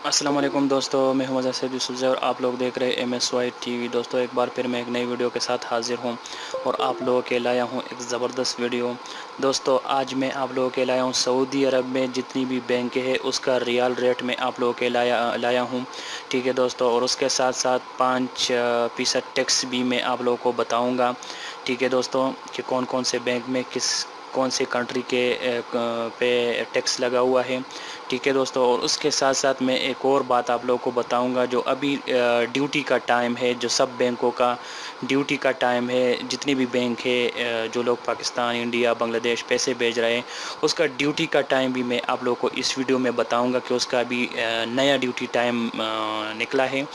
अस्सलाम वालेकुम दोस्तों, मैं हूं असद यूसुफ और आप लोग देख रहे हैं MSY TV। दोस्तों एक बार फिर मैं एक नई वीडियो के साथ हाज़िर हूं और आप लोगों के लाया हूं एक ज़बरदस्त वीडियो। दोस्तों आज मैं आप लोगों के लाया हूं सऊदी अरब में जितनी भी बैंक है उसका रियाल रेट में आप लोगों के लाया हूं। ठीक है दोस्तों, और उसके साथ साथ 5% टैक्स भी मैं आप लोगों को बताऊँगा। ठीक है दोस्तों, कि कौन कौन से बैंक में कौन से कंट्री के पे टैक्स लगा हुआ है। ठीक है दोस्तों, और उसके साथ साथ मैं एक और बात आप लोगों को बताऊंगा। जो अभी ड्यूटी का टाइम है, जो सब बैंकों का ड्यूटी का टाइम है, जितनी भी बैंक है जो लोग पाकिस्तान, इंडिया, बांग्लादेश पैसे भेज रहे हैं, उसका ड्यूटी का टाइम भी मैं आप लोगों को इस वीडियो में बताऊंगा कि उसका अभी नया ड्यूटी टाइम निकला है।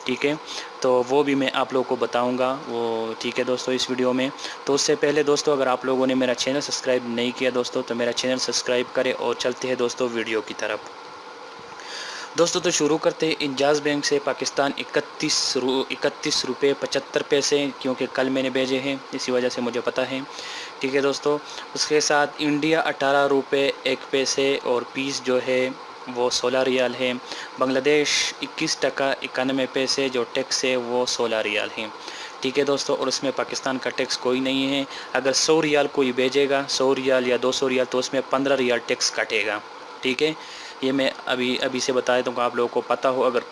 ठीक है, तो वो भी मैं आप लोगों को बताऊंगा वो। ठीक है दोस्तों, इस वीडियो में। तो उससे पहले दोस्तों, अगर आप लोगों ने मेरा चैनल सब्सक्राइब नहीं किया दोस्तों, तो मेरा चैनल सब्सक्राइब करें और चलते हैं दोस्तों वीडियो की तरफ। दोस्तों तो शुरू करते हैं। इंजाज़ बैंक से पाकिस्तान 31 रुपये 75 पैसे, क्योंकि कल मैंने भेजे हैं इसी वजह से मुझे पता है। ठीक है दोस्तों, उसके साथ इंडिया 18 रुपये 1 पैसे और पीस जो है वो 16 रियाल है। बांग्लादेश 21 टका 91 पैसे, जो टैक्स है वो 16 रियाल है। ठीक है दोस्तों, और उसमें पाकिस्तान का टैक्स कोई नहीं है। अगर 100 रियाल कोई भेजेगा, 100 रियाल या 200 रियाल, तो उसमें 15 रियाल टैक्स कटेगा। ठीक है, ये मैं अभी से बता दूँगा, आप लोगों को पता हो। अगर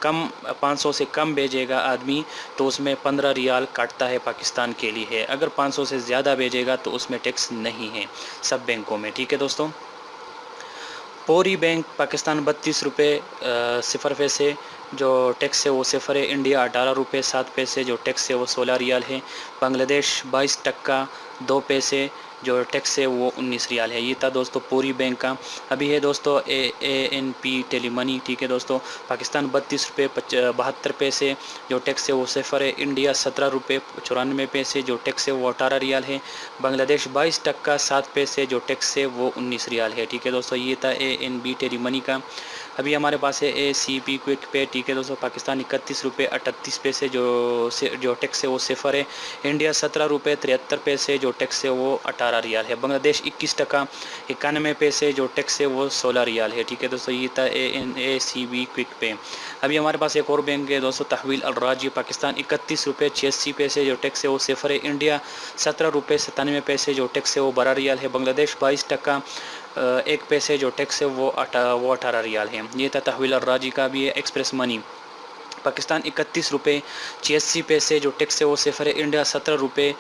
500 से कम भेजेगा आदमी तो उसमें 15 रियाल काटता है पाकिस्तान के लिए है। अगर 500 से ज़्यादा भेजेगा तो उसमें टैक्स नहीं है सब बैंकों में। ठीक है दोस्तों, पौरी बैंक पाकिस्तान 32 रुपये 0 पैसे, जो टैक्स है वो 0 है। इंडिया 18 रुपये 7 पैसे, जो टैक्स है वो 16 रियाल है। बांग्लादेश 22 टका 2 पैसे, जो टैक्स है वो 19 रियाल है। ये था दोस्तों पूरी बैंक का। अभी है दोस्तों ANP टेलीमनी। ठीक है दोस्तों, पाकिस्तान 32 रुपये 72 पैसे, जो टैक्स है वो 0 है। इंडिया 17 रुपये 94 पैसे, जो टैक्स है वो 18 रियाल है। बांग्लादेश 22 टका 7 पैसे, जो टैक्स है वो 19 रियाल है। ठीक है दोस्तों, ये था ANB टेलीमनी का। अभी हमारे पास है ACP क्विक पे। ठीक है दोस्तों, पाकिस्तान 31 रुपये 38 पैसे, जो टैक्स है वो 0 है। इंडिया 17 रुपये 73 पैसे, जो टैक्स है वो 18 रियाल है। बांग्लादेश 21 टका 91 पैसे, जो टैक्स है वो 16 रियाल है। ठीक है दोस्तों, ये था ACB क्विक पे। अभी हमारे पास एक और बैंक है दोस्तों, तहवील अल राजी। पाकिस्तान 31 रुपये 86 पैसे, जो टैक्स है वो 0 है। इंडिया 17 रुपये 97 पैसे, जो टैक्स है वो 12 रियाल है। बांग्लादेश 22 टका 1 पैसे, जो टैक्स है वो 18 रियाल है। ये था तहवील अल राजी का। भी है एक्सप्रेस मनी। पाकिस्तान 31 रुपये 86 पैसे, जो टैक्स है वो 0 है। इंडिया 17 रुपये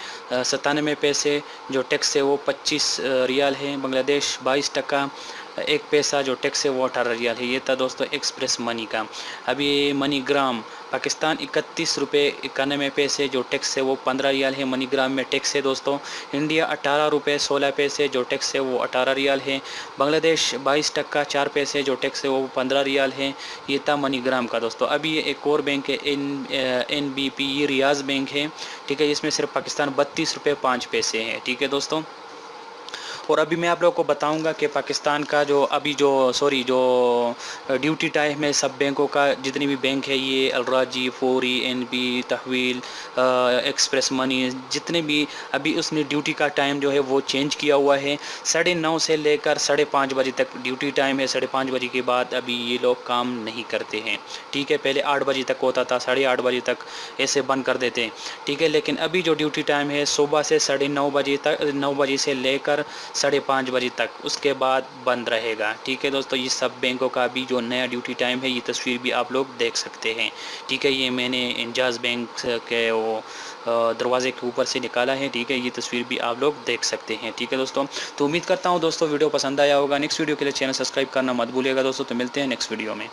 97 पैसे, जो टैक्स है वो 25 रियाल है। बांग्लादेश 22 टका 1 पैसा, जो टैक्स है वो 18 रियाल है। ये था दोस्तों एक्सप्रेस मनी का। अभी मनी ग्राम। पाकिस्तान 31 रुपये 91 पैसे, जो टैक्स है वो 15 रियाल है। मनी ग्राम में टैक्स है दोस्तों। इंडिया 18 रुपये 16 पैसे, जो टैक्स है वो 18 रियाल है। बांग्लादेश 22 टका 4 पैसे, जो टैक्स है वो 15 रियाल है। ये था मनी ग्राम का दोस्तों। अभी ये एक और बैंक है NBP, ये रियाज बैंक है। ठीक है, इसमें सिर्फ पाकिस्तान 32 रुपये 5 पैसे हैं। ठीक है दोस्तों, और अभी मैं आप लोगों को बताऊंगा कि पाकिस्तान का जो ड्यूटी टाइम है सब बैंकों का, जितनी भी बैंक है, ये अलराजी, फौरी, NB, तहवील, एक्सप्रेस मनी, जितने भी, अभी उसने ड्यूटी का टाइम जो है वो चेंज किया हुआ है। 9:30 से लेकर 5:30 बजे तक ड्यूटी टाइम है। 5:30 बजे के बाद अभी ये लोग काम नहीं करते हैं। ठीक है, पहले 8 बजे तक होता था, 8:30 बजे तक ऐसे बंद कर देते हैं। ठीक है, लेकिन अभी जो ड्यूटी टाइम है सुबह से 9:30 बजे तक, 9 बजे से लेकर 5:30 बजे तक, उसके बाद बंद रहेगा। ठीक है दोस्तों, ये सब बैंकों का अभी जो नया ड्यूटी टाइम है, ये तस्वीर भी आप लोग देख सकते हैं। ठीक है, ये मैंने इंजाज़ बैंक के वो दरवाजे के ऊपर से निकाला है। ठीक है, ये तस्वीर भी आप लोग देख सकते हैं। ठीक है दोस्तों, तो उम्मीद करता हूँ दोस्तों वीडियो पसंद आया होगा। नेक्स्ट वीडियो के लिए चैनल सब्सक्राइब करना मत भूलिएगा दोस्तों। तो मिलते हैं नेक्स्ट वीडियो में।